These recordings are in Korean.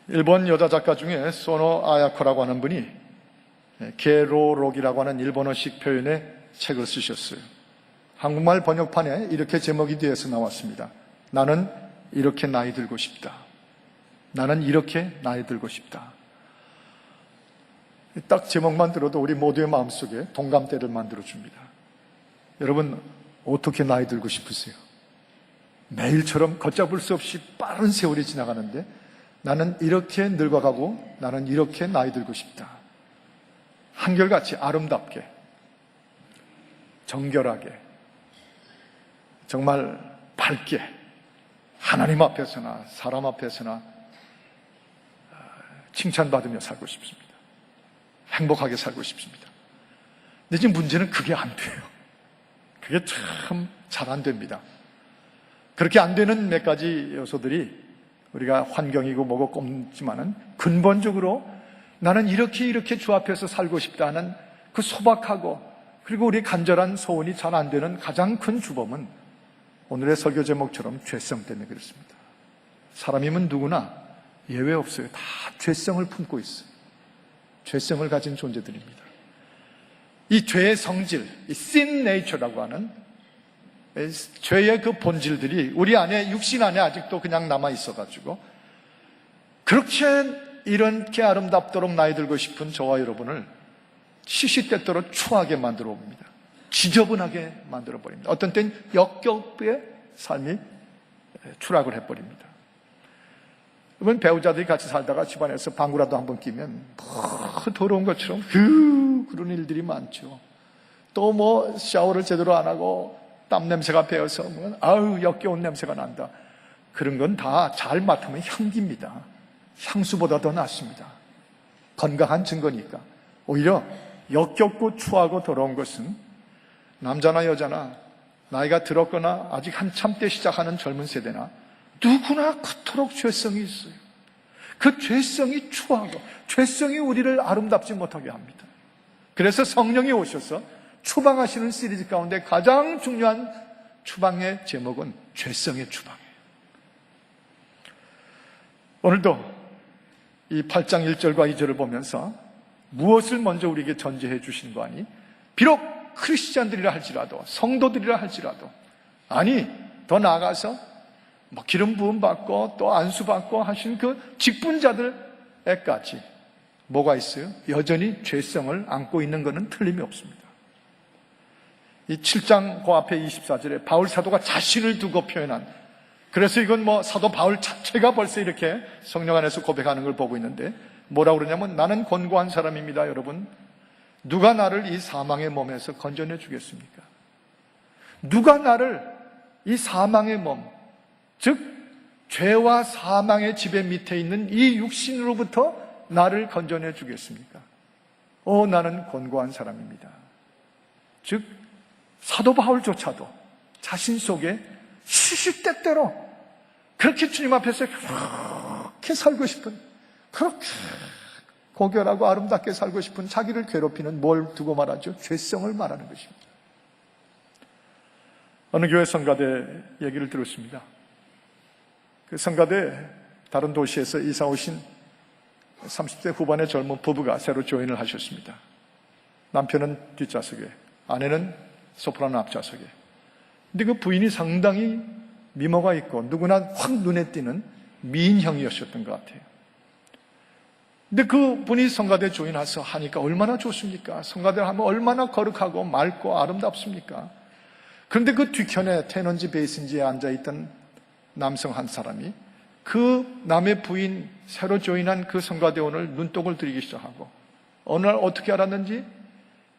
일본 여자 작가 중에 소노 아야코라고 하는 분이 게로록이라고 하는 일본어식 표현의 책을 쓰셨어요. 한국말 번역판에 이렇게 제목이 뒤에서 나왔습니다. 나는 이렇게 나이 들고 싶다. 나는 이렇게 나이 들고 싶다. 딱 제목만 들어도 우리 모두의 마음속에 동감대를 만들어줍니다. 여러분, 어떻게 나이 들고 싶으세요? 매일처럼 걷잡을 수 없이 빠른 세월이 지나가는데 나는 이렇게 늙어가고 나는 이렇게 나이 들고 싶다. 한결같이 아름답게, 정결하게, 정말 밝게 하나님 앞에서나 사람 앞에서나 칭찬받으며 살고 싶습니다. 행복하게 살고 싶습니다. 근데 지금 문제는 그게 안 돼요. 그게 참 잘 안 됩니다. 그렇게 안 되는 몇 가지 요소들이 우리가 환경이고 뭐고 꼽지만은 근본적으로 나는 이렇게 주 앞에서 살고 싶다 하는 그 소박하고 그리고 우리 간절한 소원이 잘 안 되는 가장 큰 주범은 오늘의 설교 제목처럼 죄성 때문에 그렇습니다. 사람이면 누구나 예외 없어요. 다 죄성을 품고 있어요. 죄성을 가진 존재들입니다. 이 죄의 성질, 이 sin nature라고 하는 죄의 그 본질들이 우리 안에, 육신 안에 아직도 그냥 남아있어가지고 그렇게 이렇게 아름답도록 나이 들고 싶은 저와 여러분을 시시때때로 추하게 만들어 봅니다. 지저분하게 만들어 버립니다. 어떤 땐 역겹게 삶이 추락을 해버립니다. 여러분, 배우자들이 같이 살다가 집안에서 방구라도 한번 끼면 더러운 것처럼 그런 일들이 많죠. 또 뭐 샤워를 제대로 안 하고 땀 냄새가 배어서 아유 역겨운 냄새가 난다. 그런 건 다 잘 맡으면 향기입니다. 향수보다 더 낫습니다. 건강한 증거니까. 오히려 역겹고 추하고 더러운 것은 남자나 여자나 나이가 들었거나 아직 한참 때 시작하는 젊은 세대나 누구나 그토록 죄성이 있어요. 그 죄성이 추하고 죄성이 우리를 아름답지 못하게 합니다. 그래서 성령이 오셔서 추방하시는 시리즈 가운데 가장 중요한 추방의 제목은 죄성의 추방이에요. 오늘도 이 8장 1절과 2절을 보면서 무엇을 먼저 우리에게 전제해 주신 거 아니? 비록 크리스찬들이라 할지라도, 성도들이라 할지라도, 아니 더 나아가서 기름 부음 받고 또 안수 받고 하신 그 직분자들에까지 뭐가 있어요? 여전히 죄성을 안고 있는 것은 틀림이 없습니다. 이 7장 그 앞에 24절에 바울 사도가 자신을 두고 표현한, 그래서 이건 사도 바울 자체가 벌써 이렇게 성령 안에서 고백하는 걸 보고 있는데 뭐라고 그러냐면 나는 권고한 사람입니다. 여러분, 누가 나를 이 사망의 몸에서 건져내 주겠습니까? 누가 나를 이 사망의 몸, 즉 죄와 사망의 지배 밑에 있는 이 육신으로부터 나를 건져내 주겠습니까? 나는 권고한 사람입니다. 즉 사도 바울조차도 자신 속에 시시때때로 그렇게 주님 앞에서 그렇게 살고 싶은, 그렇게 고결하고 아름답게 살고 싶은 자기를 괴롭히는 뭘 두고 말하죠? 죄성을 말하는 것입니다. 어느 교회 성가대 얘기를 들었습니다. 그 성가대 다른 도시에서 이사 오신 30대 후반의 젊은 부부가 새로 조인을 하셨습니다. 남편은 뒷좌석에, 아내는 소프라노 앞좌석에. 근데 그 부인이 상당히 미모가 있고 누구나 확 눈에 띄는 미인형이었던 것 같아요. 근데 그 분이 성가대 조인해서 하니까 얼마나 좋습니까? 성가대를 하면 얼마나 거룩하고 맑고 아름답습니까? 그런데 그 뒤편에 테너인지 베이스인지에 앉아있던 남성 한 사람이 그 남의 부인 새로 조인한 그 성가대원을 눈독을 들이기 시작하고 어느 날 어떻게 알았는지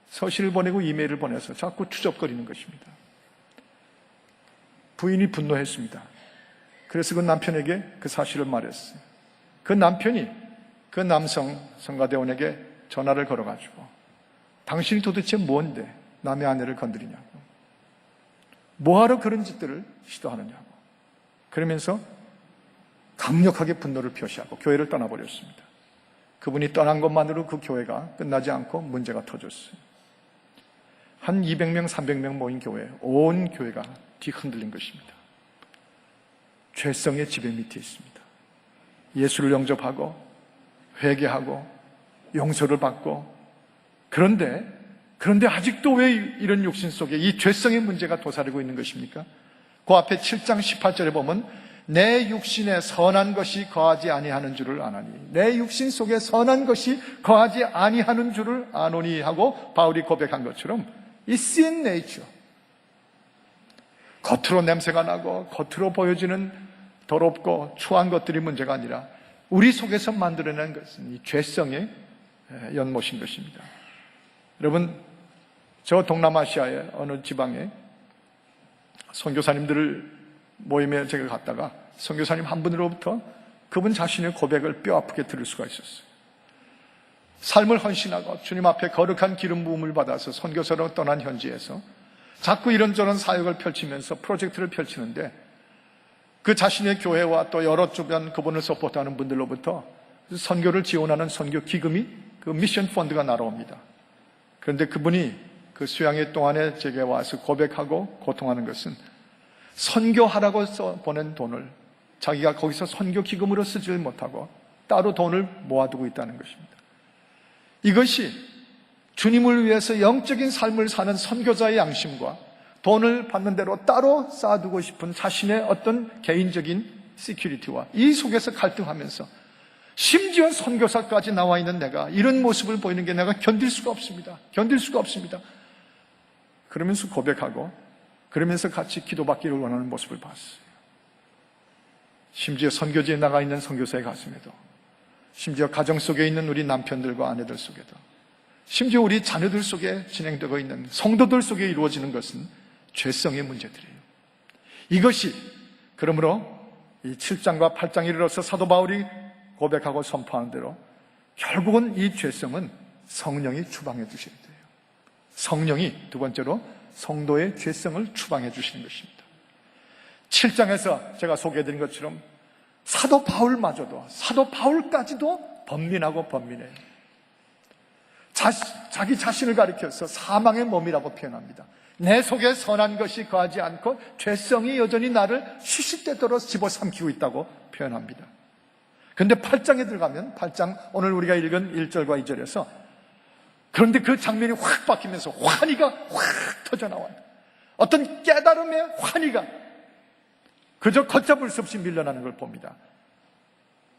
서신을 보내고 이메일을 보내서 자꾸 추적거리는 것입니다. 부인이 분노했습니다. 그래서 그 남편에게 그 사실을 말했어요. 그 남편이 그 남성 성가대원에게 전화를 걸어가지고 당신이 도대체 뭔데 남의 아내를 건드리냐고, 뭐하러 그런 짓들을 시도하느냐고, 그러면서 강력하게 분노를 표시하고 교회를 떠나버렸습니다. 그분이 떠난 것만으로 그 교회가 끝나지 않고 문제가 터졌어요. 한 200명, 300명 모인 교회, 온 교회가 뒤흔들린 것입니다. 죄성의 지배 밑에 있습니다. 예수를 영접하고 회개하고 용서를 받고, 그런데 아직도 왜 이런 육신 속에 이 죄성의 문제가 도사리고 있는 것입니까? 그 앞에 7장 18절에 보면 내 육신에 선한 것이 거하지 아니하는 줄을 아나니, 내 육신 속에 선한 것이 거하지 아니하는 줄을 아노니 하고 바울이 고백한 것처럼 이 sin nature, 겉으로 냄새가 나고 겉으로 보여지는 더럽고 추한 것들이 문제가 아니라 우리 속에서 만들어낸 것은 이 죄성의 연못인 것입니다. 여러분, 저 동남아시아의 어느 지방에 선교사님들 모임에 제가 갔다가 선교사님 한 분으로부터 그분 자신의 고백을 뼈아프게 들을 수가 있었어요. 삶을 헌신하고 주님 앞에 거룩한 기름 부음을 받아서 선교사로 떠난 현지에서 자꾸 이런저런 사역을 펼치면서 프로젝트를 펼치는데, 그 자신의 교회와 또 여러 주변 그분을 서포트하는 분들로부터 선교를 지원하는 선교 기금이, 그 미션 펀드가 날아옵니다. 그런데 그분이 그 수양회 동안에 제게 와서 고백하고 고통하는 것은 선교하라고 보낸 돈을 자기가 거기서 선교 기금으로 쓰지 못하고 따로 돈을 모아두고 있다는 것입니다. 이것이 주님을 위해서 영적인 삶을 사는 선교자의 양심과 돈을 받는 대로 따로 쌓아두고 싶은 자신의 어떤 개인적인 시큐리티와 이 속에서 갈등하면서, 심지어 선교사까지 나와 있는 내가 이런 모습을 보이는 게 내가 견딜 수가 없습니다. 그러면서 고백하고, 그러면서 같이 기도받기를 원하는 모습을 봤어요. 심지어 선교지에 나가 있는 선교사의 가슴에도, 심지어 가정 속에 있는 우리 남편들과 아내들 속에도, 심지어 우리 자녀들 속에 진행되고 있는 성도들 속에 이루어지는 것은 죄성의 문제들이에요. 이것이 그러므로 이 7장과 8장에 이르러서 사도 바울이 고백하고 선포하는 대로 결국은 이 죄성은 성령이 추방해 주셔야 돼요. 성령이 두 번째로 성도의 죄성을 추방해 주시는 것입니다. 7장에서 제가 소개해드린 것처럼 사도 바울까지도 번민하고 번민해요. 자기 자신을 가리켜서 사망의 몸이라고 표현합니다. 내 속에 선한 것이 거하지 않고 죄성이 여전히 나를 시시때때로 집어삼키고 있다고 표현합니다. 그런데 8장에 들어가면, 8장 오늘 우리가 읽은 1절과 2절에서 그런데 그 장면이 확 바뀌면서 환희가 확 터져나와요. 어떤 깨달음의 환희가 그저 걷잡을 수 없이 밀려나는 걸 봅니다.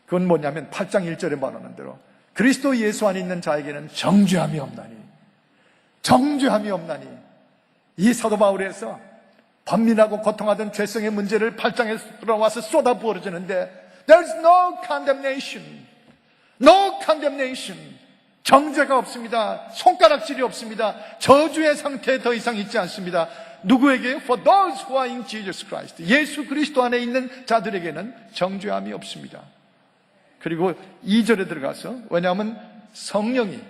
그건 뭐냐면 8장 1절에 말하는 대로 그리스도 예수 안에 있는 자에게는 정죄함이 없나니, 이 사도 바울에서 번민하고 고통하던 죄성의 문제를 8장에 들어와서 쏟아부어주는데 There's no condemnation. 정죄가 없습니다. 손가락질이 없습니다. 저주의 상태에 더 이상 있지 않습니다. 누구에게? For those who are in Jesus Christ. 예수 그리스도 안에 있는 자들에게는 정죄함이 없습니다. 그리고 2절에 들어가서, 왜냐하면 성령이,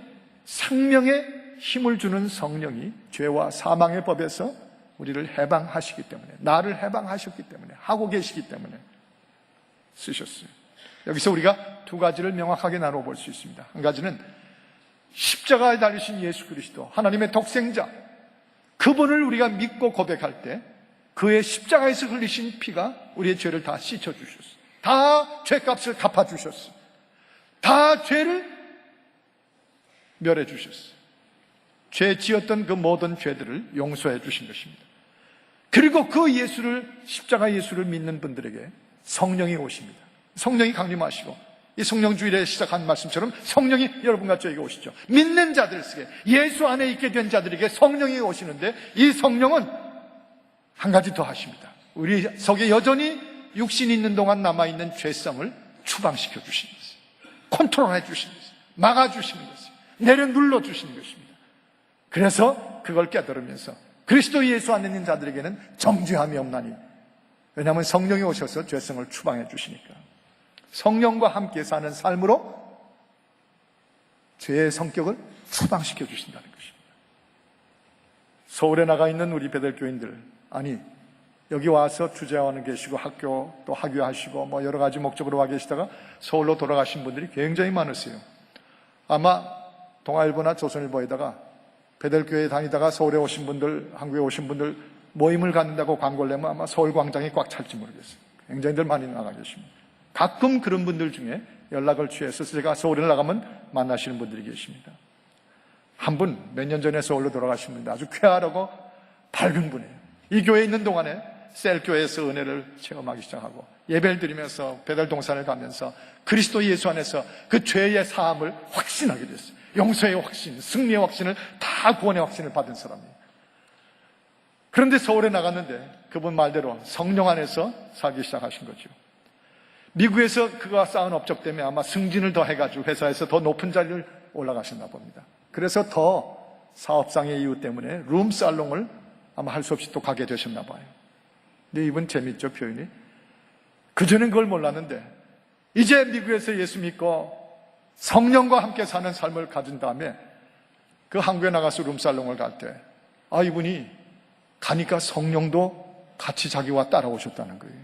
생명의 힘을 주는 성령이 죄와 사망의 법에서 우리를 해방하시기 때문에, 나를 해방하셨기 때문에, 하고 계시기 때문에 쓰셨어요. 여기서 우리가 두 가지를 명확하게 나눠볼 수 있습니다. 한 가지는 십자가에 달리신 예수 그리스도, 하나님의 독생자, 그분을 우리가 믿고 고백할 때 그의 십자가에서 흘리신 피가 우리의 죄를 다 씻어주셨어요. 다 죄값을 갚아주셨어요. 다 죄를 멸해주셨어요. 죄 지었던 그 모든 죄들을 용서해 주신 것입니다. 그리고 그 십자가 예수를 믿는 분들에게 성령이 오십니다. 성령이 강림하시고, 이 성령주일에 시작한 말씀처럼 성령이 여러분과 저에게 오시죠. 믿는 자들에게, 예수 안에 있게 된 자들에게 성령이 오시는데, 이 성령은 한 가지 더 하십니다. 우리 속에 여전히 육신이 있는 동안 남아있는 죄성을 추방시켜 주시는 것이에요. 컨트롤해 주시는 것이에요. 막아주시는 것이에요. 내려눌러 주시는 것입니다. 그래서 그걸 깨달으면서 그리스도 예수 안에 있는 자들에게는 정죄함이 없나니, 왜냐하면 성령이 오셔서 죄성을 추방해 주시니까. 성령과 함께 사는 삶으로 죄의 성격을 추방시켜 주신다는 것입니다. 서울에 나가 있는 우리 베델교인들, 아니 여기 와서 주재하는 계시고 학교 또 학교하시고 뭐 여러 가지 목적으로 와 계시다가 서울로 돌아가신 분들이 굉장히 많으세요. 아마 동아일보나 조선일보에다가 베델교회에 다니다가 서울에 오신 분들, 한국에 오신 분들 모임을 갖는다고 광고를 내면 아마 서울 광장이 꽉 찰지 모르겠어요. 굉장히들 많이 나가 계십니다. 가끔 그런 분들 중에 연락을 취해서 제가 서울에 나가면 만나시는 분들이 계십니다. 한 분 몇 년 전에 서울로 돌아가신 분인데 아주 쾌활하고 밝은 분이에요. 이 교회에 있는 동안에 셀교회에서 은혜를 체험하기 시작하고 예배를 드리면서 배달 동산을 가면서 그리스도 예수 안에서 그 죄의 사함을 확신하게 됐어요. 용서의 확신, 승리의 확신을 다 구원의 확신을 받은 사람이에요. 그런데 서울에 나갔는데 그분 말대로 성령 안에서 살기 시작하신 거죠. 미국에서 그가 쌓은 업적 때문에 아마 승진을 더 해가지고 회사에서 더 높은 자리를 올라가셨나 봅니다. 그래서 더 사업상의 이유 때문에 룸살롱을 아마 할 수 없이 또 가게 되셨나 봐요. 근데 이분 재밌죠, 표현이. 그전엔 그걸 몰랐는데 이제 미국에서 예수 믿고 성령과 함께 사는 삶을 가진 다음에 그 한국에 나가서 룸살롱을 갈 때 이분이 가니까 성령도 같이 자기와 따라오셨다는 거예요.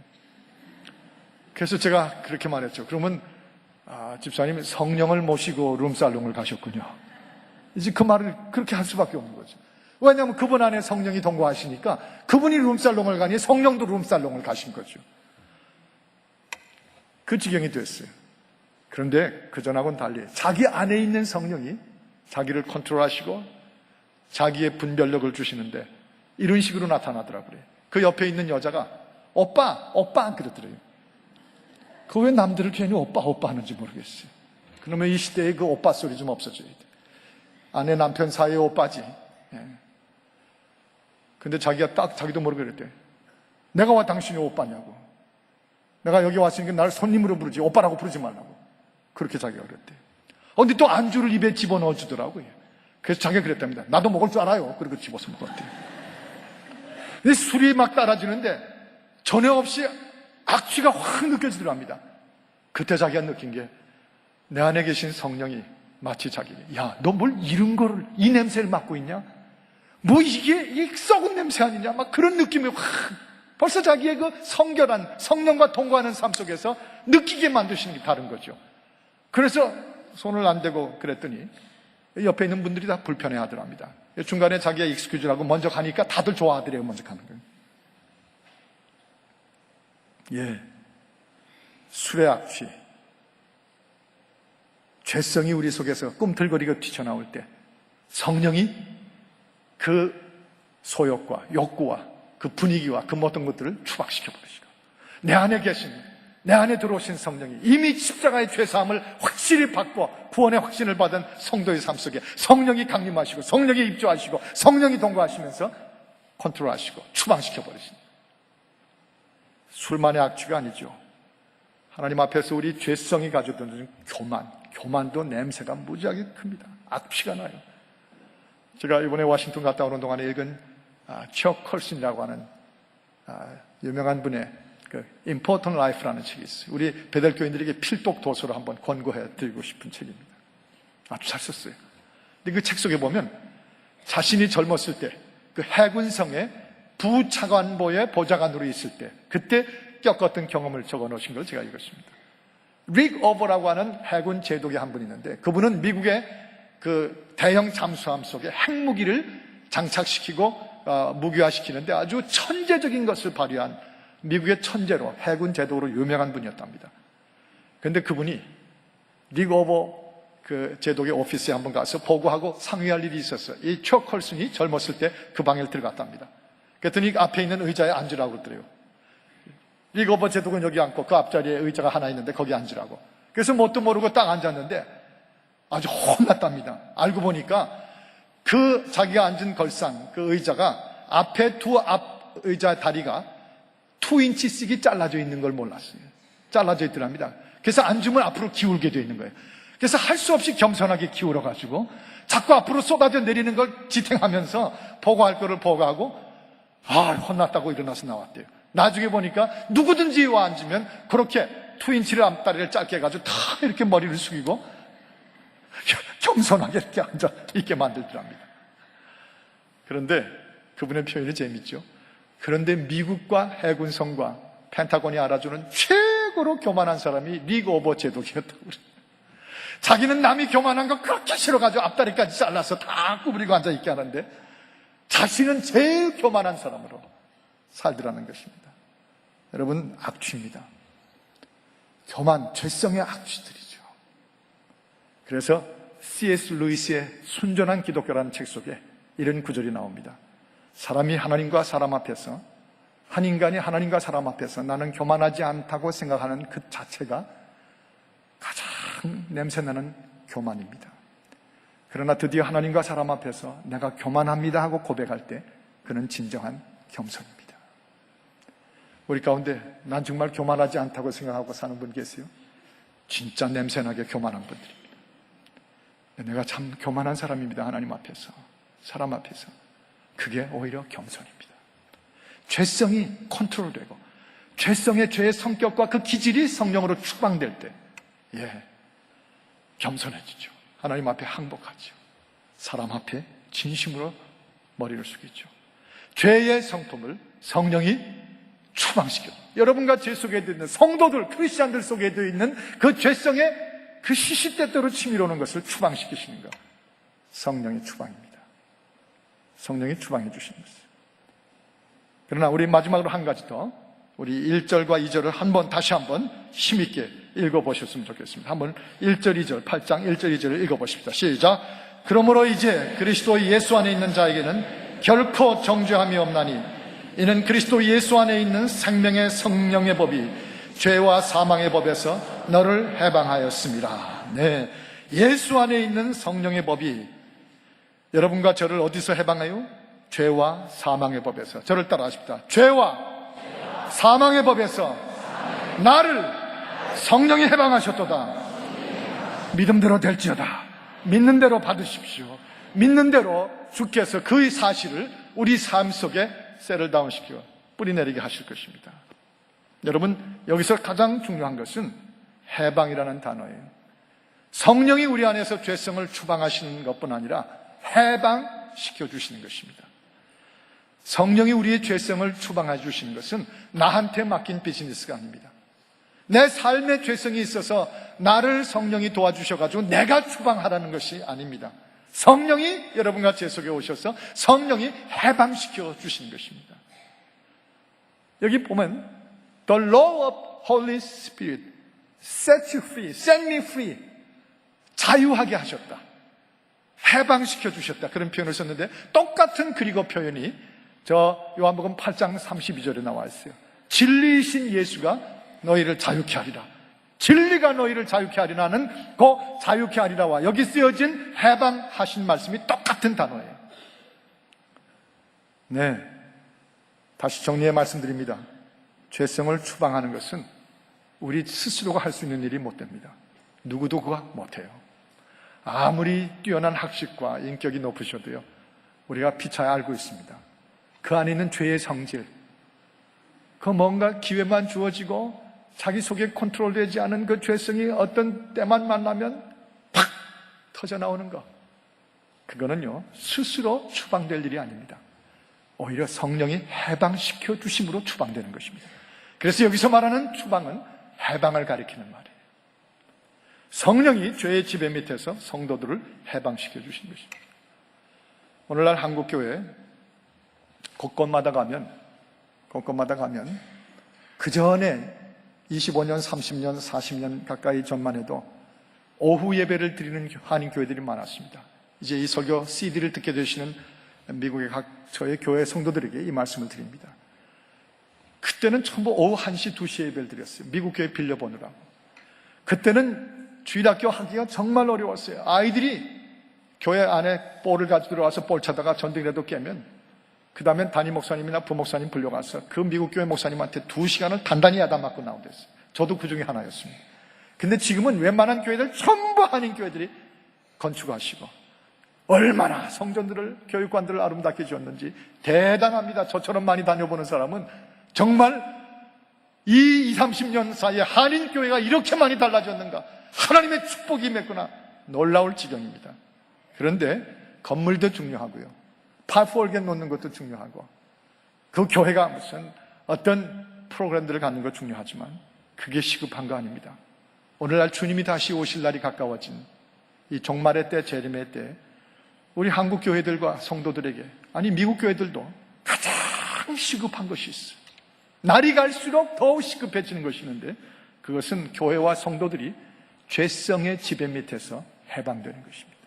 그래서 제가 그렇게 말했죠. 그러면 집사님이 성령을 모시고 룸살롱을 가셨군요. 이제 그 말을 그렇게 할 수밖에 없는 거죠. 왜냐하면 그분 안에 성령이 동거하시니까 그분이 룸살롱을 가니 성령도 룸살롱을 가신 거죠. 그 지경이 됐어요. 그런데 그전하고는 달리 자기 안에 있는 성령이 자기를 컨트롤하시고 자기의 분별력을 주시는데 이런 식으로 나타나더라고요. 그 옆에 있는 여자가 오빠 그러더래요. 그 왜 남들을 괜히 오빠 하는지 모르겠어요. 그러면 이 시대에 그 오빠 소리 좀 없어져야 돼. 아내 남편 사이의 오빠지. 근데 자기가 딱 자기도 모르게 그랬대. 내가 와 당신이 오빠냐고. 내가 여기 왔으니까 나를 손님으로 부르지 오빠라고 부르지 말라고. 그렇게 자기가 그랬대. 근데 또 안주를 입에 집어넣어 주더라고요. 그래서 자기가 그랬답니다. 나도 먹을 줄 알아요. 그리고 집어서 먹었대. 근데 술이 막 따라지는데 전혀 없이 악취가 확 느껴지더랍니다. 그때 자기가 느낀 게 내 안에 계신 성령이 마치 자기에게 야, 너 뭘 이런 거를 이 냄새를 맡고 있냐? 뭐 이게 이 썩은 냄새 아니냐? 막 그런 느낌이 확 벌써 자기의 그 성결한 성령과 동거하는 삶 속에서 느끼게 만드시는 게 다른 거죠. 그래서 손을 안 대고 그랬더니 옆에 있는 분들이 다 불편해 하더랍니다. 중간에 자기가 익스큐즈라고 먼저 가니까 다들 좋아하더래요. 먼저 가는 거예요. 술의 악취, 죄성이 우리 속에서 꿈틀거리고 튀쳐나올 때 성령이 그 소욕과 욕구와 그 분위기와 그 모든 것들을 추락시켜 버리시고 내 안에 계신, 내 안에 들어오신 성령이 이미 십자가의 죄사함을 확실히 받고 구원의 확신을 받은 성도의 삶 속에 성령이 강림하시고 성령이 입주하시고 성령이 동거하시면서 컨트롤하시고 추방시켜 버리십니다. 술만의 악취가 아니죠. 하나님 앞에서 우리 죄성이 가져다주는 교만도 냄새가 무지하게 큽니다. 악취가 나요. 제가 이번에 워싱턴 갔다 오는 동안에 읽은 척 컬슨이라고 하는 유명한 분의 그 Important Life라는 책이 있어요. 우리 베델교인들에게 필독 도서로 한번 권고해 드리고 싶은 책입니다. 아주 잘 썼어요. 근데 그 책 속에 보면 자신이 젊었을 때 그 해군성의 부차관보의 보좌관으로 있을 때 그때 겪었던 경험을 적어 놓으신 걸 제가 읽었습니다. 릭 오버라고 하는 해군 제독의 한 분이 있는데 그분은 미국의 그 대형 잠수함 속에 핵무기를 장착시키고 무기화시키는데 아주 천재적인 것을 발휘한 미국의 천재로 해군 제독으로 유명한 분이었답니다. 그런데 그분이 릭 오버 그 제독의 오피스에 한번 가서 보고하고 상의할 일이 있었어요. 이 초 컬슨이 젊었을 때 그 방에 들어갔답니다. 그랬더니 앞에 있는 의자에 앉으라고 그러더래요. 릭 오버 제독은 여기 앉고 그 앞자리에 의자가 하나 있는데 거기 앉으라고. 그래서 뭣도 모르고 딱 앉았는데 아주 혼났답니다. 알고 보니까 그 자기가 앉은 걸상 그 의자가 앞에 두 앞 의자 다리가 2인치씩이 잘라져 있는 걸 몰랐어요. 잘라져 있더랍니다. 그래서 앉으면 앞으로 기울게 되어 있는 거예요. 그래서 할 수 없이 겸손하게 기울어가지고 자꾸 앞으로 쏟아져 내리는 걸 지탱하면서 보고할 거를 보고하고 혼났다고 일어나서 나왔대요. 나중에 보니까 누구든지 와 앉으면 그렇게 2인치를 앞다리를 짧게 해가지고 다 이렇게 머리를 숙이고 겸손하게 이렇게 앉아 있게 만들더랍니다. 그런데 그분의 표현이 재밌죠. 그런데 미국과 해군성과 펜타곤이 알아주는 최고로 교만한 사람이 릭 오버 제독이었다고 그래요. 자기는 남이 교만한 거 그렇게 싫어가지고 앞다리까지 잘라서 다 구부리고 앉아있게 하는데 자신은 제일 교만한 사람으로 살더라는 것입니다. 여러분, 악취입니다. 교만, 죄성의 악취들이죠. 그래서 C.S. 루이스의 순전한 기독교라는 책 속에 이런 구절이 나옵니다. 사람이 하나님과 사람 앞에서, 한 인간이 하나님과 사람 앞에서 나는 교만하지 않다고 생각하는 그 자체가 가장 냄새나는 교만입니다. 그러나 드디어 하나님과 사람 앞에서 내가 교만합니다 하고 고백할 때 그는 진정한 겸손입니다. 우리 가운데 난 정말 교만하지 않다고 생각하고 사는 분 계세요? 진짜 냄새나게 교만한 분들입니다. 내가 참 교만한 사람입니다. 하나님 앞에서, 사람 앞에서. 그게 오히려 겸손입니다. 죄성이 컨트롤되고 죄성의 죄의 성격과 그 기질이 성령으로 축방될 때 겸손해지죠. 하나님 앞에 항복하죠. 사람 앞에 진심으로 머리를 숙이죠. 죄의 성품을 성령이 추방시켜 여러분과 제 속에 있는 성도들, 크리스찬들 속에 있는 그 죄성의 그 시시때때로 치밀어오는 것을 추방시키시는 것, 성령의 추방입니다. 성령이 추방해 주시는 것이에요. 그러나 우리 마지막으로 한 가지 더, 우리 1절과 2절을 다시 한번 힘있게 읽어보셨으면 좋겠습니다. 한번 1절, 2절, 8장 1절, 2절을 읽어보십시다. 시작. 그러므로 이제 그리스도 예수 안에 있는 자에게는 결코 정죄함이 없나니 이는 그리스도 예수 안에 있는 생명의 성령의 법이 죄와 사망의 법에서 너를 해방하였습니다. 네, 예수 안에 있는 성령의 법이 여러분과 저를 어디서 해방해요? 죄와 사망의 법에서. 저를 따라하십시다. 죄와 사망의 법에서 나를 성령이 해방하셨도다. 믿음대로 될지어다. 믿는 대로 받으십시오. 믿는 대로 주께서 그 사실을 우리 삶 속에 세틀다운 시켜 뿌리내리게 하실 것입니다. 여러분, 여기서 가장 중요한 것은 해방이라는 단어예요. 성령이 우리 안에서 죄성을 추방하시는 것뿐 아니라 해방시켜 주시는 것입니다. 성령이 우리의 죄성을 추방해 주시는 것은 나한테 맡긴 비즈니스가 아닙니다. 내 삶에 죄성이 있어서 나를 성령이 도와주셔가지고 내가 추방하라는 것이 아닙니다. 성령이 여러분과 제 속에 오셔서 성령이 해방시켜 주시는 것입니다. 여기 보면 The law of Holy Spirit set you free, set me free. 자유하게 하셨다. 해방시켜 주셨다. 그런 표현을 썼는데 똑같은 그리고 표현이 저 요한복음 8장 32절에 나와 있어요. 진리이신 예수가 너희를 자유케 하리라. 진리가 너희를 자유케 하리라는 그 자유케 하리라와 여기 쓰여진 해방하신 말씀이 똑같은 단어예요. 네, 다시 정리해 말씀드립니다. 죄성을 추방하는 것은 우리 스스로가 할 수 있는 일이 못 됩니다. 누구도 그거 못해요. 아무리 뛰어난 학식과 인격이 높으셔도요, 우리가 피차에 알고 있습니다. 그 안에 있는 죄의 성질, 그 뭔가 기회만 주어지고 자기 속에 컨트롤되지 않은 그 죄성이 어떤 때만 만나면 팍 터져 나오는 것, 그거는요 스스로 추방될 일이 아닙니다. 오히려 성령이 해방시켜 주심으로 추방되는 것입니다. 그래서 여기서 말하는 추방은 해방을 가리키는 말이에요. 성령이 죄의 지배 밑에서 성도들을 해방시켜 주신 것입니다. 오늘날 한국교회 곳곳마다 가면 그 전에 25년, 30년, 40년 가까이 전만 해도 오후 예배를 드리는 한인교회들이 많았습니다. 이제 이 설교 CD를 듣게 되시는 미국의 각 저의 교회 성도들에게 이 말씀을 드립니다. 그때는 전부 오후 1시, 2시에 예배를 드렸어요. 미국 교회 빌려보느라고. 그때는 주일학교 하기가 정말 어려웠어요. 아이들이 교회 안에 볼을 가지고 들어와서 볼 차다가 전등이라도 깨면 그 다음엔 담임 목사님이나 부목사님 불려가서 그 미국 교회 목사님한테 2시간을 단단히 야단맞고 나오랬어요. 저도 그 중에 하나였습니다. 근데 지금은 웬만한 교회들 전부 한인 교회들이 건축하시고 얼마나 성전들을, 교육관들을 아름답게 지었는지 대단합니다. 저처럼 많이 다녀보는 사람은 정말 이 30년 사이에 한인교회가 이렇게 많이 달라졌는가, 하나님의 축복이 임했구나 놀라울 지경입니다. 그런데 건물도 중요하고요, 파포올겐 놓는 것도 중요하고, 그 교회가 무슨 어떤 프로그램들을 갖는 것 중요하지만 그게 시급한 거 아닙니다. 오늘날 주님이 다시 오실 날이 가까워진 이 종말의 때, 재림의 때 우리 한국 교회들과 성도들에게, 아니 미국 교회들도 가장 시급한 것이 있어요. 날이 갈수록 더욱 시급해지는 것이 있는데 그것은 교회와 성도들이 죄성의 지배 밑에서 해방되는 것입니다.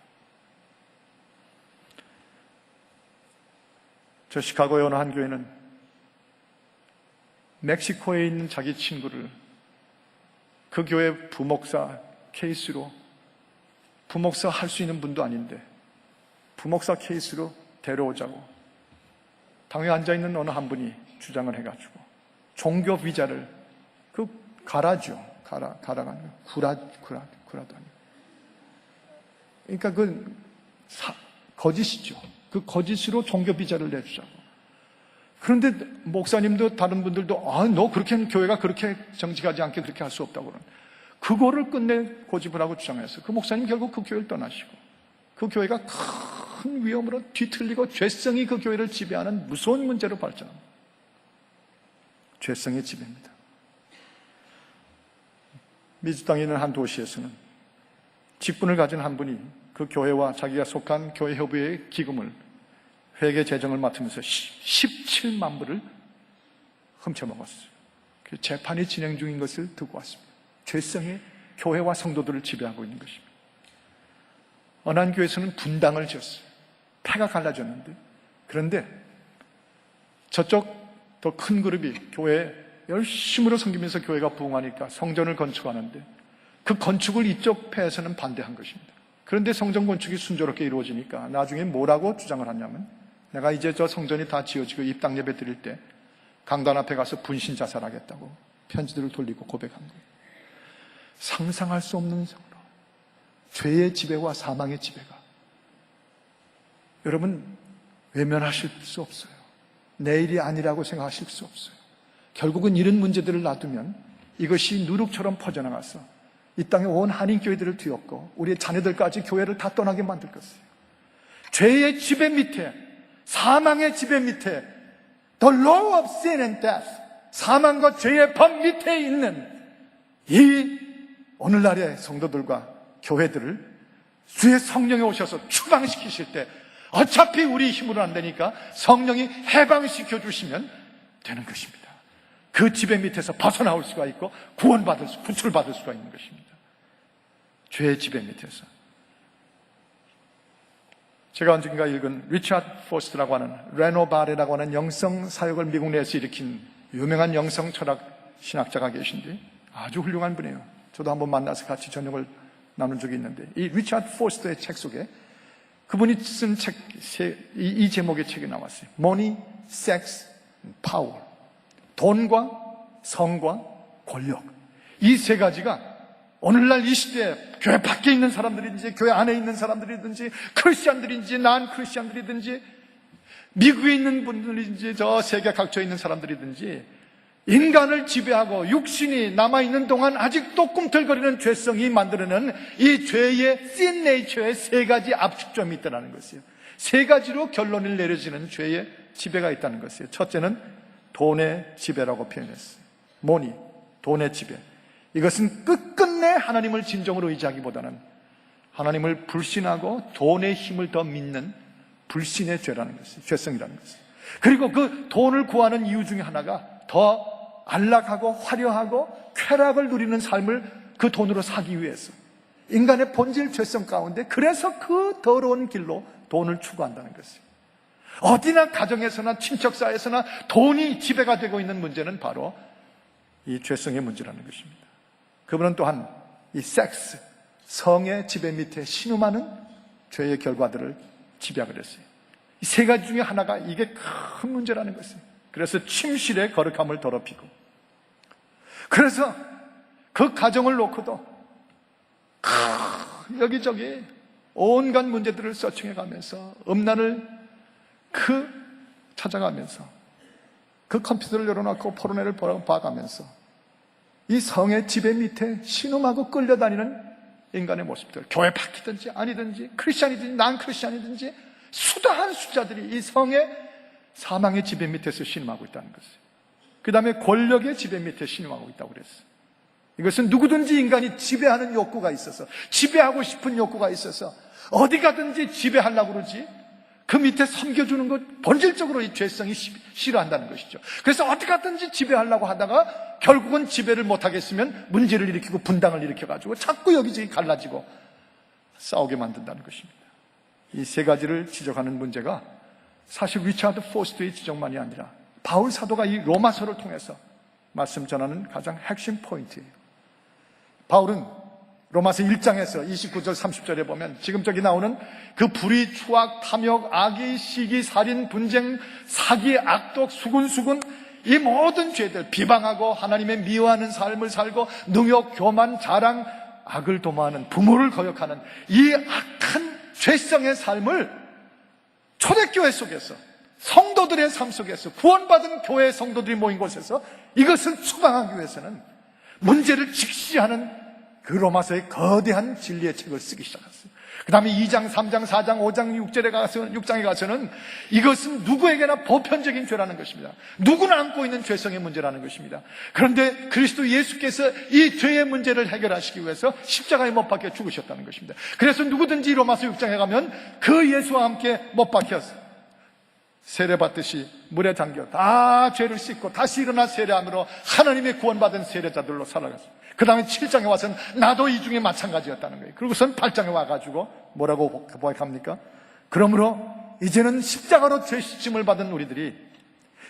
저 시카고의 어느 한 교회는 멕시코에 있는 자기 친구를 그 교회 부목사 케이스로, 부목사 할 수 있는 분도 아닌데 부목사 케이스로 데려오자고 당에 앉아있는 어느 한 분이 주장을 해가지고 종교 비자를 갈아가는 구라도 아니고, 그러니까 거짓이죠. 그 거짓으로 종교 비자를 내주자고. 그런데 목사님도 다른 분들도 너 그렇게는 교회가 그렇게 정직하지 않게 그렇게 할 수 없다고 그러는, 그거를 끝내 고집을 하고 주장해서 그 목사님 결국 그 교회를 떠나시고, 그 교회가 큰 위험으로 뒤틀리고 죄성이 그 교회를 지배하는 무서운 문제로 발전합니다. 죄성의 지배입니다. 미주 땅에 있는 한 도시에서는 직분을 가진 한 분이 그 교회와 자기가 속한 교회 협의회의 기금을, 회계 재정을 맡으면서 17만 불을 훔쳐먹었어요. 그 재판이 진행 중인 것을 듣고 왔습니다. 죄성이 교회와 성도들을 지배하고 있는 것입니다. 어느 한 교회에서는 분당을 지었어요. 패가 갈라졌는데, 그런데 저쪽 더 큰 그룹이 교회에 열심으로 섬기면서 교회가 부흥하니까 성전을 건축하는데 그 건축을 이쪽 패에서는 반대한 것입니다. 그런데 성전 건축이 순조롭게 이루어지니까 나중에 뭐라고 주장을 하냐면, 내가 이제 저 성전이 다 지어지고 입당 예배 드릴 때 강단 앞에 가서 분신 자살하겠다고 편지들을 돌리고 고백한 거예요. 상상할 수 없는 정도 죄의 지배와 사망의 지배가, 여러분 외면하실 수 없어요. 내일이 아니라고 생각하실 수 없어요. 결국은 이런 문제들을 놔두면 이것이 누룩처럼 퍼져나가서 이 땅의 온 한인교회들을 뒤엎고 우리의 자녀들까지 교회를 다 떠나게 만들 것이에요. 죄의 지배 밑에, 사망의 지배 밑에, The law of sin and death, 사망과 죄의 법 밑에 있는 이 오늘날의 성도들과 교회들을 주의 성령이 오셔서 추방시키실 때, 어차피 우리 힘으로 안 되니까 성령이 해방시켜 주시면 되는 것입니다. 그 지배 밑에서 벗어나올 수가 있고 구출받을 수가 있는 것입니다. 죄의 지배 밑에서. 제가 언젠가 읽은 리차드 포스트라고 하는, 레노바레라고 하는 영성 사역을 미국 내에서 일으킨 유명한 영성 철학 신학자가 계신데 아주 훌륭한 분이에요. 저도 한번 만나서 같이 저녁을 나눈 적이 있는데, 이 리차드 포스트의 책 속에 그분이 쓴 책, 이 제목의 책이 나왔어요. Money, Sex, Power. 돈과 성과 권력. 이 세 가지가 오늘날 이 시대에 교회 밖에 있는 사람들이든지 교회 안에 있는 사람들이든지 크리스찬들인지 난 크리스찬들이든지 미국에 있는 분들이든지 저 세계 각처에 있는 사람들이든지 인간을 지배하고 육신이 남아있는 동안 아직도 꿈틀거리는 죄성이 만들어낸 이 죄의 sin nature의 세 가지 압축점이 있다는 것이에요. 세 가지로 결론을 내려지는 죄의 지배가 있다는 것이에요. 첫째는 돈의 지배라고 표현했어요. 모니, 돈의 지배. 이것은 끝끝내 하나님을 진정으로 의지하기보다는 하나님을 불신하고 돈의 힘을 더 믿는 불신의 죄라는 것이에요. 죄성이라는 것이에요. 그리고 그 돈을 구하는 이유 중에 하나가 더 안락하고 화려하고 쾌락을 누리는 삶을 그 돈으로 사기 위해서, 인간의 본질 죄성 가운데, 그래서 그 더러운 길로 돈을 추구한다는 것이에요. 어디나 가정에서나 친척사에서나 돈이 지배가 되고 있는 문제는 바로 이 죄성의 문제라는 것입니다. 그분은 또한 이 섹스, 성의 지배 밑에 신음하는 죄의 결과들을 집약을 했어요. 이 세 가지 중에 하나가 이게 큰 문제라는 것이에요. 그래서 침실의 거룩함을 더럽히고, 그래서 그 가정을 놓고도 여기저기 온갖 문제들을 서칭해가면서 음란을 찾아가면서 그 컴퓨터를 열어놓고 포르노를 봐가면서 이 성의 지배 밑에 신음하고 끌려다니는 인간의 모습들, 교회 밖이든지 아니든지 크리스찬이든지 난 크리스찬이든지 수다한 숫자들이 이 성의 사망의 지배 밑에서 신음하고 있다는 것이에요. 그 다음에 권력의 지배 밑에 신음하고 있다고 그랬어요. 이것은 누구든지 인간이 지배하는 욕구가 있어서, 지배하고 싶은 욕구가 있어서 어디 가든지 지배하려고 그러지, 그 밑에 섬겨주는 것, 본질적으로 이 죄성이 싫어한다는 것이죠. 그래서 어떻게 하든지 지배하려고 하다가 결국은 지배를 못하겠으면 문제를 일으키고 분당을 일으켜가지고 자꾸 여기저기 갈라지고 싸우게 만든다는 것입니다. 이 세 가지를 지적하는 문제가 사실 리차드 포스트의 지적만이 아니라 바울 사도가 이 로마서를 통해서 말씀 전하는 가장 핵심 포인트예요. 바울은 로마서 1장에서 29절 30절에 보면 지금 저기 나오는 그 불의, 추악, 탐욕, 악의, 시기, 살인, 분쟁, 사기, 악독, 수군수군 이 모든 죄들, 비방하고 하나님의 미워하는 삶을 살고 능욕, 교만, 자랑, 악을 도모하는, 부모를 거역하는 이 악한 죄성의 삶을 초대교회 속에서, 성도들의 삶 속에서, 구원받은 교회 성도들이 모인 곳에서 이것을 추방하기 위해서는 문제를 직시하는 그 로마서의 거대한 진리의 책을 쓰기 시작했어요. 그 다음에 2장, 3장, 4장, 5장, 6장에 가서는 이것은 누구에게나 보편적인 죄라는 것입니다. 누구나 안고 있는 죄성의 문제라는 것입니다. 그런데 그리스도 예수께서 이 죄의 문제를 해결하시기 위해서 십자가에 못 박혀 죽으셨다는 것입니다. 그래서 누구든지 로마서 6장에 가면 그 예수와 함께 못 박혀서 세례받듯이 물에 잠겨 다 죄를 씻고 다시 일어나 세례함으로 하나님의 구원받은 세례자들로 살아갔습니다. 그 다음에 7장에 와서는 나도 이 중에 마찬가지였다는 거예요. 그리고선 8장에 와가지고 뭐라고 고백합니까? 그러므로 이제는 십자가로 죄 씻음을 받은 우리들이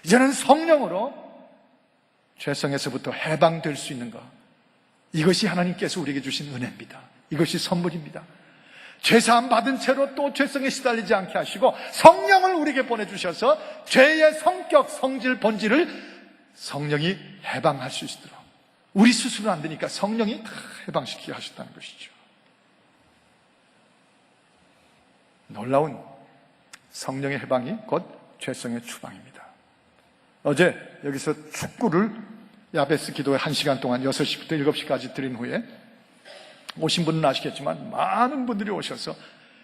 이제는 성령으로 죄성에서부터 해방될 수 있는 것, 이것이 하나님께서 우리에게 주신 은혜입니다. 이것이 선물입니다. 죄사함 받은 채로 또 죄성에 시달리지 않게 하시고 성령을 우리에게 보내주셔서 죄의 성격, 성질, 본질을 성령이 해방할 수 있도록, 우리 스스로 안 되니까 성령이 다 해방시키게 하셨다는 것이죠. 놀라운 성령의 해방이 곧 죄성의 추방입니다. 어제 여기서 축구를 야베스 기도에 1시간 동안 6시부터 7시까지 드린 후에 오신 분은 아시겠지만 많은 분들이 오셔서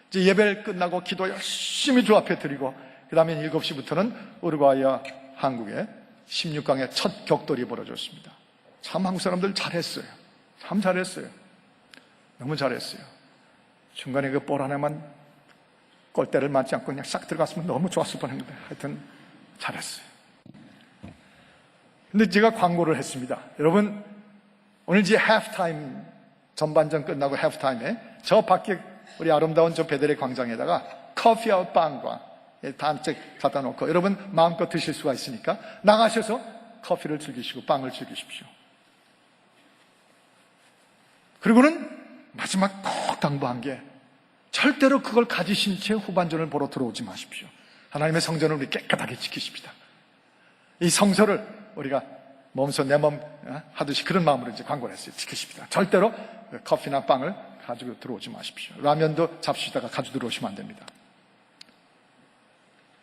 이제 예배를 끝나고 기도 열심히 주 앞에 드리고 그 다음에 7시부터는 우루과이와 한국의 16강의 첫 격돌이 벌어졌습니다. 참 한국 사람들 잘했어요. 참 잘했어요. 너무 잘했어요. 중간에 그 볼 하나만 골대를 맞지 않고 그냥 싹 들어갔으면 너무 좋았을 뻔했는데 하여튼 잘했어요. 근데 제가 광고를 했습니다. 여러분, 오늘 이제 하프타임, 전반전 끝나고 하프타임에 저 밖에 우리 아름다운 저 베델의 광장에다가 커피와 빵과 단책 갖다 놓고 여러분 마음껏 드실 수가 있으니까 나가셔서 커피를 즐기시고 빵을 즐기십시오. 그리고는 마지막 꼭 당부한 게 절대로 그걸 가지신 채 후반전을 보러 들어오지 마십시오. 하나님의 성전을 우리 깨끗하게 지키십시다. 이 성서를 우리가 몸소 내 몸 하듯이 그런 마음으로 이제 광고를 했어요. 지키십시다. 절대로 커피나 빵을 가지고 들어오지 마십시오. 라면도 잡수시다가 가지고 들어오시면 안 됩니다.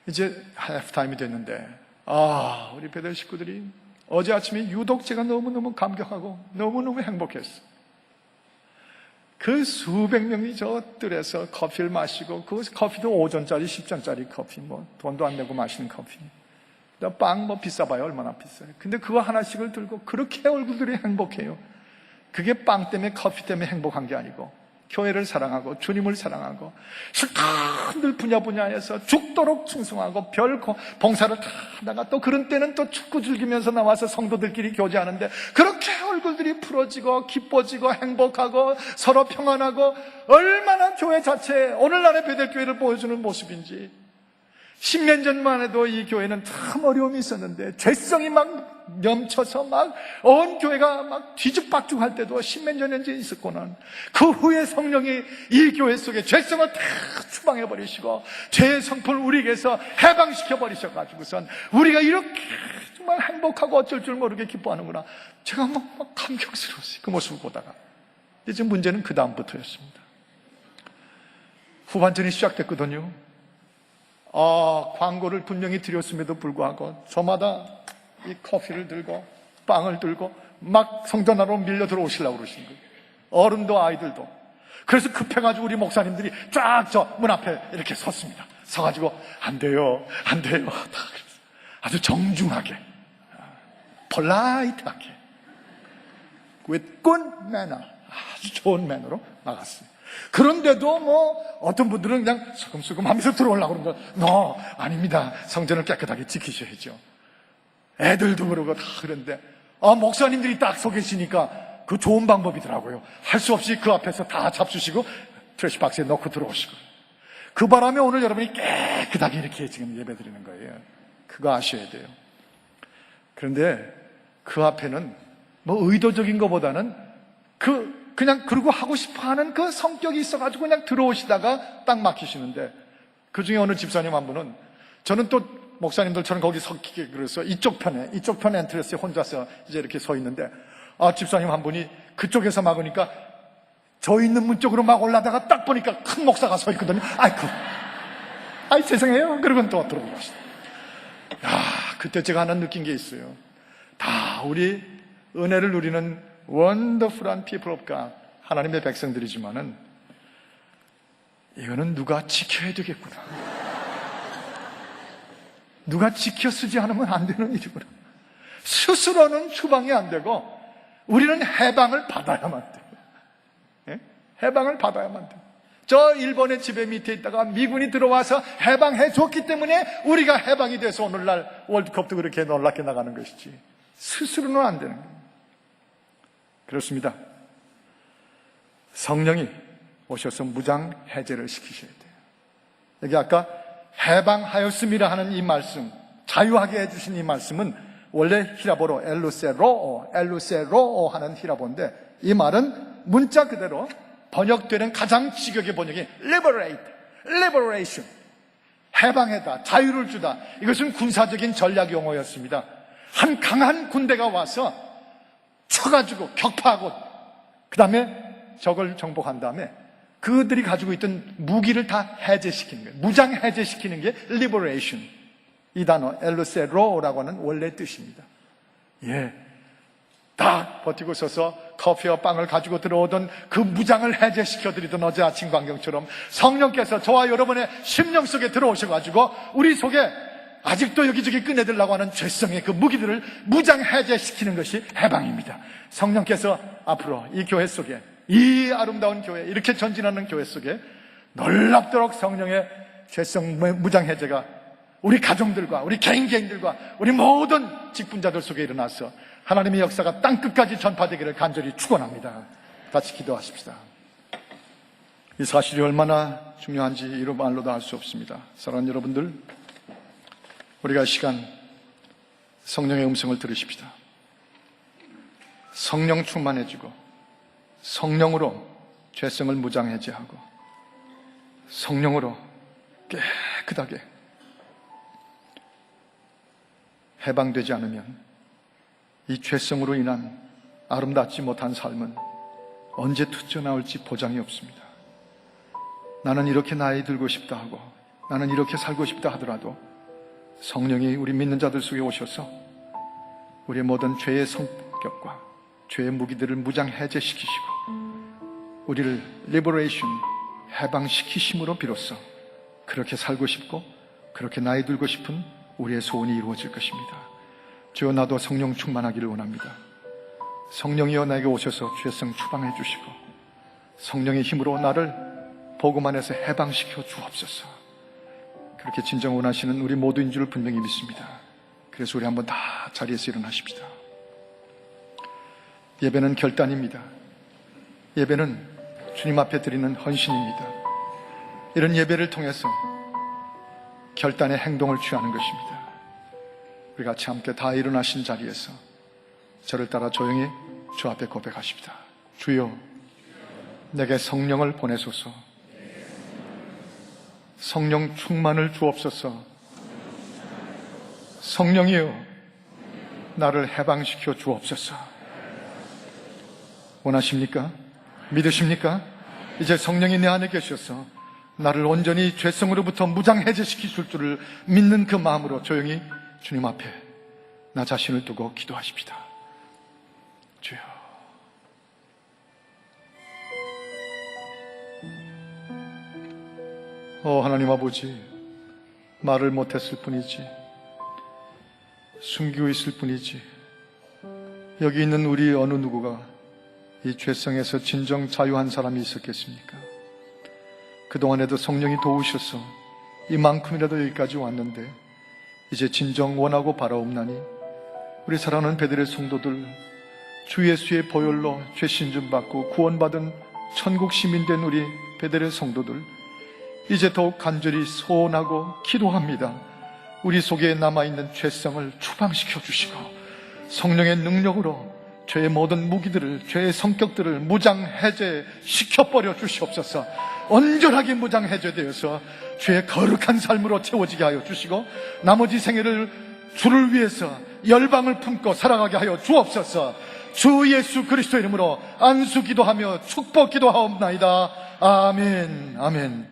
이제 하프타임이 됐는데 우리 배달 식구들이 어제 아침에 유독 제가 너무너무 감격하고 너무너무 행복했어. 그 수백 명이 저 뜰에서 커피를 마시고 그 커피도 5전짜리 10전짜리 커피, 뭐 돈도 안 내고 마시는 커피, 빵 뭐 비싸봐요. 얼마나 비싸요. 근데 그거 하나씩을 들고 그렇게 얼굴들이 행복해요. 그게 빵 때문에 커피 때문에 행복한 게 아니고 교회를 사랑하고 주님을 사랑하고 실컷들 분야분야에서 죽도록 충성하고 별 봉사를 다 하다가 또 그런 때는 또 축구 즐기면서 나와서 성도들끼리 교제하는데 그렇게 얼굴들이 풀어지고 기뻐지고 행복하고 서로 평안하고 얼마나 교회 자체에 오늘날의 베델교회를 보여주는 모습인지. 10년 전만 해도 이 교회는 참 어려움이 있었는데 죄성이 막 넘쳐서 막 온 교회가 막 뒤죽박죽 할 때도 10년 전에 있었고는 그 후에 성령이 이 교회 속에 죄성을 다 추방해 버리시고 죄의 성품을 우리에게서 해방시켜 버리셔가지고선 우리가 이렇게 정말 행복하고 어쩔 줄 모르게 기뻐하는구나. 제가 막 감격스러웠어요. 그 모습을 보다가. 이제 문제는 그 다음부터였습니다. 후반전이 시작됐거든요. 광고를 분명히 드렸음에도 불구하고 저마다 이 커피를 들고 빵을 들고 막 성전 안으로 밀려 들어오시려고 그러신 거예요. 어른도 아이들도. 그래서 급해가지고 우리 목사님들이 쫙 저 문 앞에 이렇게 섰습니다. 서가지고 안 돼요, 안 돼요. 아주 정중하게, 폴라이트하게, with good manner, 아주 좋은 매너로 나갔어요. 그런데도 어떤 분들은 그냥 수금수금 하면서 들어오려고 그러는 거예요. 아닙니다. 성전을 깨끗하게 지키셔야죠. 애들도 그러고 다 그런데, 목사님들이 딱 서 계시니까 그 좋은 방법이더라고요. 할 수 없이 그 앞에서 다 잡수시고 트래시 박스에 넣고 들어오시고. 그 바람에 오늘 여러분이 깨끗하게 이렇게 지금 예배 드리는 거예요. 그거 아셔야 돼요. 그런데 그 앞에는 의도적인 것보다는 그냥 그러고 하고 싶어 하는 그 성격이 있어가지고 그냥 들어오시다가 딱 막히시는데, 그 중에 어느 집사님 한 분은, 저는 또 목사님들처럼 거기 서기게 그래서 이쪽 편에 엔트레스에 혼자서 이제 이렇게 서 있는데, 집사님 한 분이 그쪽에서 막으니까 저 있는 문 쪽으로 막 올라다가 딱 보니까 큰 목사가 서 있거든요. 죄송해요. 그러고는 또 들어오셨어요. 그때 제가 하나 느낀 게 있어요. 다 우리 은혜를 누리는 원더풀한 people of God, 하나님의 백성들이지만은 이거는 누가 지켜야 되겠구나. 누가 지켜 쓰지 않으면 안 되는 일이구나. 스스로는 추방이 안 되고 우리는 해방을 받아야만 돼요. 예? 해방을 받아야만 돼요. 저 일본의 지배 밑에 있다가 미군이 들어와서 해방해 줬기 때문에 우리가 해방이 돼서 오늘날 월드컵도 그렇게 놀랍게 나가는 것이지, 스스로는 안 되는 거예요. 그렇습니다. 성령이 오셔서 무장 해제를 시키셔야 돼요. 여기 아까 해방하였음이라 하는 이 말씀, 자유하게 해주신 이 말씀은 원래 히라보로 엘루세로오 하는 히라보인데, 이 말은 문자 그대로 번역되는 가장 직역의 번역이 liberation, 해방해다, 자유를 주다. 이것은 군사적인 전략 용어였습니다. 한 강한 군대가 와서 쳐가지고 격파하고 그 다음에 적을 정복한 다음에 그들이 가지고 있던 무기를 다 해제시키는 거예요. 무장 해제시키는 게 liberation. 이 단어 엘루세로라고 하는 원래 뜻입니다. 다 버티고 서서 커피와 빵을 가지고 들어오던 그 무장을 해제시켜드리던 어제 아침 광경처럼 성령께서 저와 여러분의 심령 속에 들어오셔가지고 우리 속에 아직도 여기저기 꺼내들라고 하는 죄성의 그 무기들을 무장 해제시키는 것이 해방입니다. 성령께서 앞으로 이 교회 속에, 이 아름다운 교회, 이렇게 전진하는 교회 속에 놀랍도록 성령의 죄성 무장 해제가 우리 가정들과 우리 개인들과 우리 모든 직분자들 속에 일어나서 하나님의 역사가 땅끝까지 전파되기를 간절히 축원합니다. 같이 기도하십시다. 이 사실이 얼마나 중요한지 이로 말로도 알 수 없습니다. 사랑하는 여러분들, 우리가 이 시간 성령의 음성을 들으십시다. 성령 충만해지고 성령으로 죄성을 무장해제하고 성령으로 깨끗하게 해방되지 않으면 이 죄성으로 인한 아름답지 못한 삶은 언제 튀어나올지 보장이 없습니다. 나는 이렇게 나이 들고 싶다 하고 나는 이렇게 살고 싶다 하더라도 성령이 우리 믿는 자들 속에 오셔서 우리의 모든 죄의 성격과 죄의 무기들을 무장 해제시키시고 우리를 리버레이션, 해방시키심으로 비로소 그렇게 살고 싶고 그렇게 나이 들고 싶은 우리의 소원이 이루어질 것입니다. 주여, 나도 성령 충만하기를 원합니다. 성령이여 나에게 오셔서 죄성 추방해 주시고 성령의 힘으로 나를 복음 안에서 해방시켜 주옵소서. 그렇게 진정 원하시는 우리 모두인 줄 분명히 믿습니다. 그래서 우리 한번 다 자리에서 일어나십시다. 예배는 결단입니다. 예배는 주님 앞에 드리는 헌신입니다. 이런 예배를 통해서 결단의 행동을 취하는 것입니다. 우리 같이 함께 다 일어나신 자리에서 저를 따라 조용히 주 앞에 고백하십니다. 주여, 내게 성령을 보내소서. 성령 충만을 주옵소서. 성령이여, 나를 해방시켜 주옵소서. 원하십니까? 믿으십니까? 이제 성령이 내 안에 계셔서 나를 온전히 죄성으로부터 무장 해제시키실 줄을 믿는 그 마음으로 조용히 주님 앞에 나 자신을 두고 기도하십시다. 주여, 하나님 아버지, 말을 못했을 뿐이지, 숨기고 있을 뿐이지, 여기 있는 우리 어느 누구가 이 죄성에서 진정 자유한 사람이 있었겠습니까? 그동안에도 성령이 도우셔서 이만큼이라도 여기까지 왔는데 이제 진정 원하고 바라옵나니 우리 사랑하는 베들의 성도들, 주 예수의 보혈로 죄신 좀 받고 구원받은 천국 시민 된 우리 베들의 성도들, 이제 더욱 간절히 소원하고 기도합니다. 우리 속에 남아있는 죄성을 추방시켜 주시고 성령의 능력으로 죄의 모든 무기들을, 죄의 성격들을 무장해제시켜버려 주시옵소서. 온전하게 무장해제되어서 죄의 거룩한 삶으로 채워지게 하여 주시고 나머지 생애를 주를 위해서 열방을 품고 살아가게 하여 주옵소서. 주 예수 그리스도 이름으로 안수 기도하며 축복 기도하옵나이다. 아멘. 아멘.